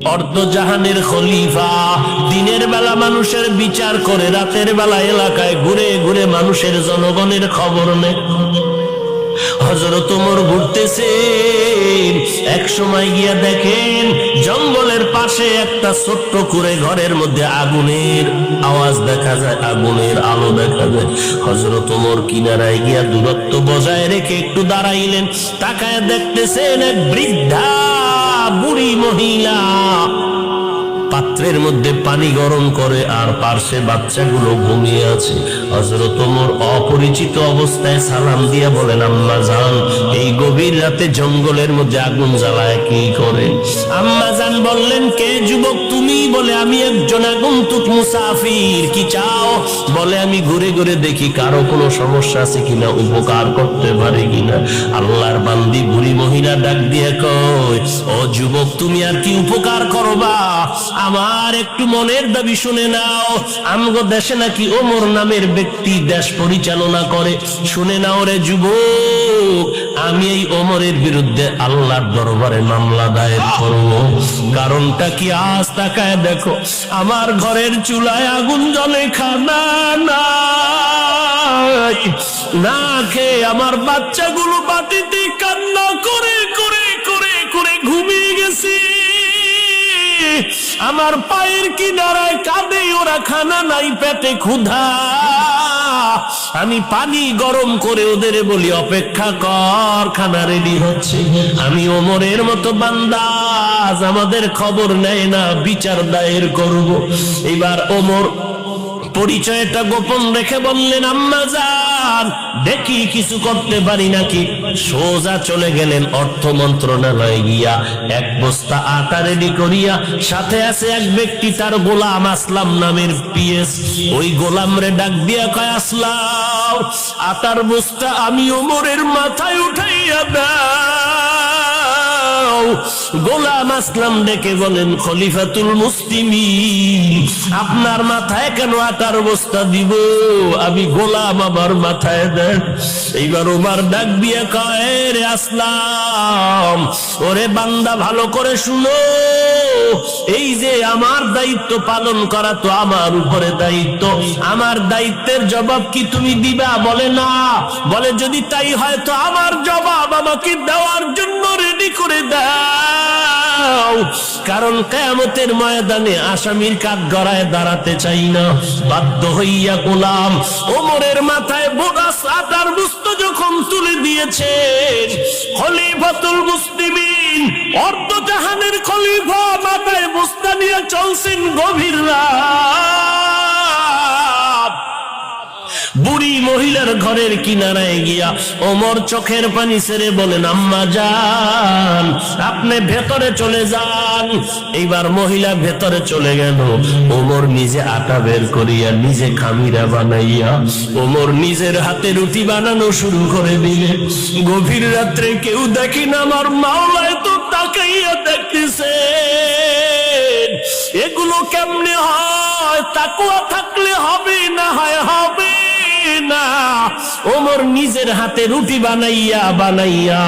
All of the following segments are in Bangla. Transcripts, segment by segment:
অর্ধজাহানের খলিফা দিনের বেলা মানুষের বিচার করে, রাতের বেলা এলাকায় ঘুরে ঘুরে মানুষের জনগণের খবর নেয়। হযরত ওমর ঘুরতেছেন, এক সময় গিয়া দেখেন জঙ্গলের পাশে একটা ছোট্ট করে ঘরের মধ্যে আগুনের আওয়াজ দেখা যায়, আগুনের আলো দেখা যায়। হযরত ওমর কিনারায় গিয়া দূরত্ব বজায় রেখে একটু দাঁড়াইলেন, তাকায় দেখতেছেন এক বৃদ্ধা বুড়ি মহিলা পাত্রের মধ্যে পানি গরম করে আর পার্শ্বে বাচ্চাগুলো ঘুমিয়ে আছে। হযরত ওমর অপরিচিত অবস্থায় সালাম দিয়া বলেন, আম্মা জান, এই গভীর রাতে জঙ্গলের মধ্যে আগুন জ্বালায় কি করে? আম্মা জান বললেন, কে যুবক তুমি? বলে, আমি একজন আগন্তুক মুসাফির। কি চাও? বলে, আমি ঘুরে ঘুরে দেখি কারো কোনো সমস্যা আছে কিনা, উপকার করতে পারে কিনা। আল্লাহর বান্দি বুড়ি মহিলা ডাক দিয়ে কয়, ও যুবক, তুমি আর কি উপকার করবা? আমার একটু মনের দাবি শুনে নাও। আমগো দেশে নাকি ওমর নামের ব্যক্তি দেশ পরিচালনা করে। শুনে নাও রে যুবক, আমি এই ওমরের বিরুদ্ধে আল্লাহর দরবারে মামলা দায়ের করব। কারণটা কি? আজ তাকায় দেখো, আমার ঘরের চুলায় আগুন জ্বলে, খানা নাই, না খেয়ে আমার বাচ্চাগুলো বাটিতে কান্না করে করে করে করে ঘুমিয়ে গেছে। আমার পায়ের কিনারায় কাঁদে ওরা, খানা নাই, পেটে ক্ষুধা। আমি পানি গরম করে ওদের বলি, অপেক্ষা কর, খানা রেডি হচ্ছে। আমি ওমরের মতো বান্দা, আমাদের খবর নেয় না, বিচার দায়ের করব। এবার ওমর পরিচয়টা গোপন রেখে বললেন, আম্মা জান, দেখি কিছু করতে পারি নাকি। সোজা চলে গেলেন অর্থ মন্ত্রণালয়ে, গিয়া এক বস্তা আটা রেডি করিয়া, সাথে আছে এক ব্যক্তি, তার গোলাম আসলাম নামের পিএস। ওই গোলাম রে ডাক দিয়া কয়, আসলাম, আটার বস্তা আমি ওমরের মাথায় উঠাইয়া দাও। গোলাম আসলাম ডেকে বলেন, খলিফাতুল মুসলিমিন, আপনার মাথায় কেন আটার বস্তা দিব? আমি গোলাম, আমার মাথায় দেন। এইবার ওমর ডাক দিয়ে কয়, রে আসলাম, ওরে বান্দা, ভালো করে শুনো, এই যে আমার দায়িত্ব পালন করা তো আমার উপরে দায়িত্ব, আমার দায়িত্বের জবাব কি তুমি দিবা? বলে, না। বলে, যদি তাই হয় তো আমার জবাব আমাকে দেওয়ার জন্য রেডি করে দাও, কারণ কিয়ামতের ময়দানে আসামির কাঠগড়ায় দাঁড়াতে চাই না। বাধ্য হইয়া গোলাম ওমরের মাথায় বোগাস আটার বস্তা যখন তুলে দিয়েছেন, খলিফাতুল মুসলিমিন, অর্ধজাহানের খলিফা, মাথায় বস্তা নিয়ে চলছেন গভীর রাত। বুড়ি মহিলার ঘরের কিনারায় গিয়া ওমর চোখের পানি ছেড়ে বলেন, আম্মা জান, আপনি ভেতরে চলে যান। এইবার মহিলা ভেতরে চলে গেল। ওমর নিজে আটা বের করিয়া, নিজে খামিরা বানাইয়া, ওমর নিজের হাতে রুটি বানানো শুরু করে দিলেন। গভীর রাত্রে কেউ দেখি না, আমার মাওলায় তো তাকাইয়া দেখতেছে। এগুলো কেমনে হয়? তাকওয়া থাকলে হবে, না হয় হবে না। ওমর নিজের হাতে রুটি বানাইয়া বানাইয়া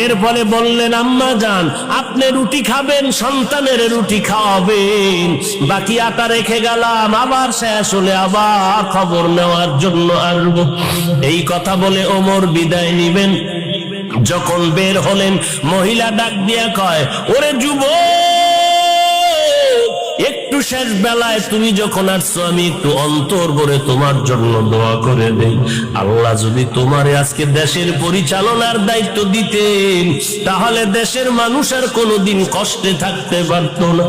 এরপরে বললেন, আম্মা জান, আপনি রুটি খাবেন, সন্তানের রুটি খাওয়াবেন, বাকি আটা রেখে গেলাম, আবার শেষ হলে আবার খবর নেওয়ার জন্য আসবো। এই কথা বলে ওমর বিদায় নিবেন। যখন বের হলেন, মহিলা ডাক দিয়া কয়, ওরে যুবক, একটু শেষ বেলায় তুমি যখন আসছো, আমি একটু অন্তর ভরে তোমার জন্য দোয়া করে দেই। আল্লাহ যদি তোমারে আজকে দেশের পরিচালনার দায়িত্ব দিতেন, তাহলে দেশের মানুষ আর কোনোদিন কষ্টে থাকতে পারত না।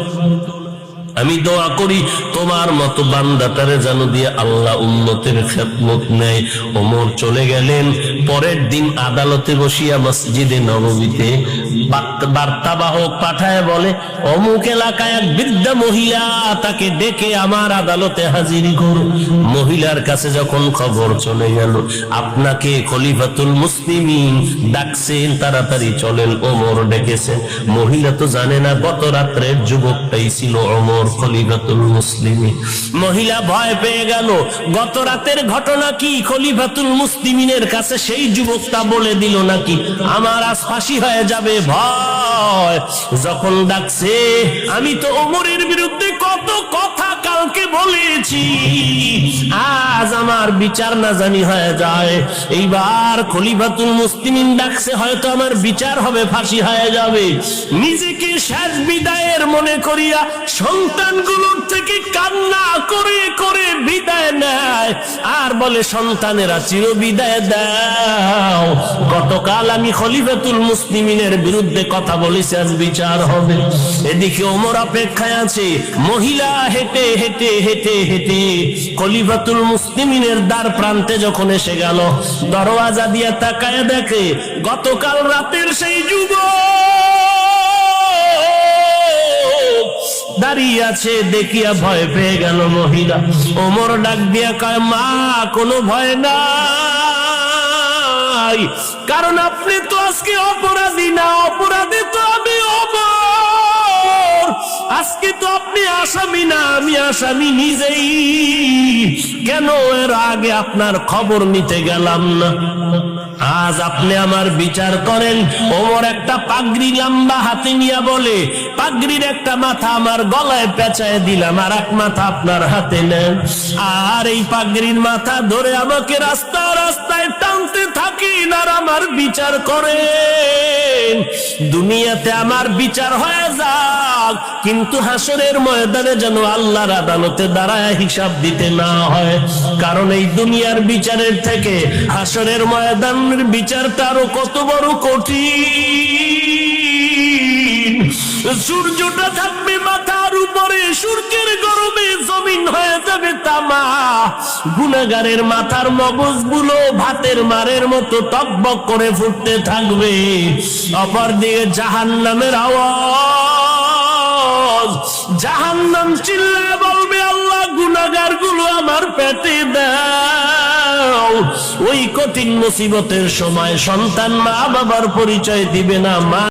আমি দোয়া করি তোমার মতো বান্দাটারে যেন দিয়ে আল্লাহ উম্মতের খেদমত নেয়। ওমর চলে গেলেন। পরের দিন আদালতে বসিয়া মসজিদে নববীতে বার্তাবাহক পাঠায় বলে, অমুক এলাকায় এক বৃদ্ধা মহিলা, তাকে ডেকে আমার আদালতে হাজির করো। মহিলার কাছে যখন খবর চলে গেল, আপনাকে খলিফাতুল মুসলিমিন ডাকছেন, তাড়াতাড়ি চলেন, ওমর ডেকেছেন। মহিলা তো জানে না গত রাত্রের যুবকটাই ছিল ওমর। ওমর খলিফাতুল মুসলিমিন। মহিলা ভয় পেয়ে গেল, গত রাতের ঘটনা কি খলিফাতুল মুসলিমিনের কাছে সেই যুবকটা বলে দিল নাকি আমার আজ ফাঁসি হয়ে যাবে। ভয় যখন ডাকছে, আমি তো ওমরের বিরুদ্ধে কত কথা কালকে বলেছি, আজ আমার বিচার না জানি হয়ে যায়। এইবার খলিফাতুল মুসলিমিন ডাকছে, হয়তো আমার বিচার হবে, ফাঁসি হয়ে যাবে। নিজেকে শেষ বিদায়ের মনে করিয়া সন্তানগুলোর থেকে কান্না করে করে বিদায় নেয় আর বলে, সন্তানেরা চির বিদায় দাও, গতকাল আমি খলিফাতুল মুসলিমিনের বিরুদ্ধে কথা বলেছি, আজ বিচার হবে। এদিকে ওমর অপেক্ষায় আছে। মহিলা হেঁটে হেঁটে হেঁটে হেঁটে খলিফাতুল মুসলিমিনের দ্বার প্রান্তে যখন এসে গেল, দরওয়াজা দিয়ে তাকায় দেখে গতকাল রাতের সেই যুবক দাঁড়িয়ে আছে। দেখিয়া ভয় পেয়ে গেল মহিলা। ওমর ডাক দিয়া কয়, মা কোনো ভয় নাই, কারণ আপনি তো আজকে অপরাধী না, অপরাধী তো আমি ওমর। আজকে তো আপনি আসামি না, আমি আসামি নিজেই। কেন এর আগে আপনার খবর নিতে গেলাম না? আজ আপনি আমার বিচার করেন। ওমর একটা পাগড়ি লম্বা হাতে নিয়ে বলে, পাগড়ির একটা মাথা আমার গলায় পেঁচায় দিলাম, আর এক মাথা আপনার হাতে নেন, আর এই পাগড়ির মাথা ধরে আমাকে রাস্তায় রাস্তায় টানতে থাকেন আর আমার বিচার করেন। দুনিয়াতে আমার বিচার হয়ে যাক, কিন্তু হাসরের ময়দানে যেন আল্লাহর আদালতে দাঁড়ায় হিসাব দিতে না হয়। কারণ এই দুনিয়ার বিচারের থেকে হাসরের ময়দানের বিচারটা আরো কত বড় কঠিন। সূর্যটা থাকবে মাথার উপরে, সূর্যের গরমে জমিন হয়ে যাবে তামা। গুনাহগারের মাথার মগজগুলো ভাতের মারের মতো টকবক করে ফুটতে থাকবে। অপর দিকে জাহান্নামের আওয়াজ, জাহান্নাম চিল্লায় বলবে, আল্লাহ গুনাহগার গুলো আমার পেটে দাও। ওই কঠিন মুসিবতের সময় সন্তান মা বাবার পরিচয় দিবে না, মা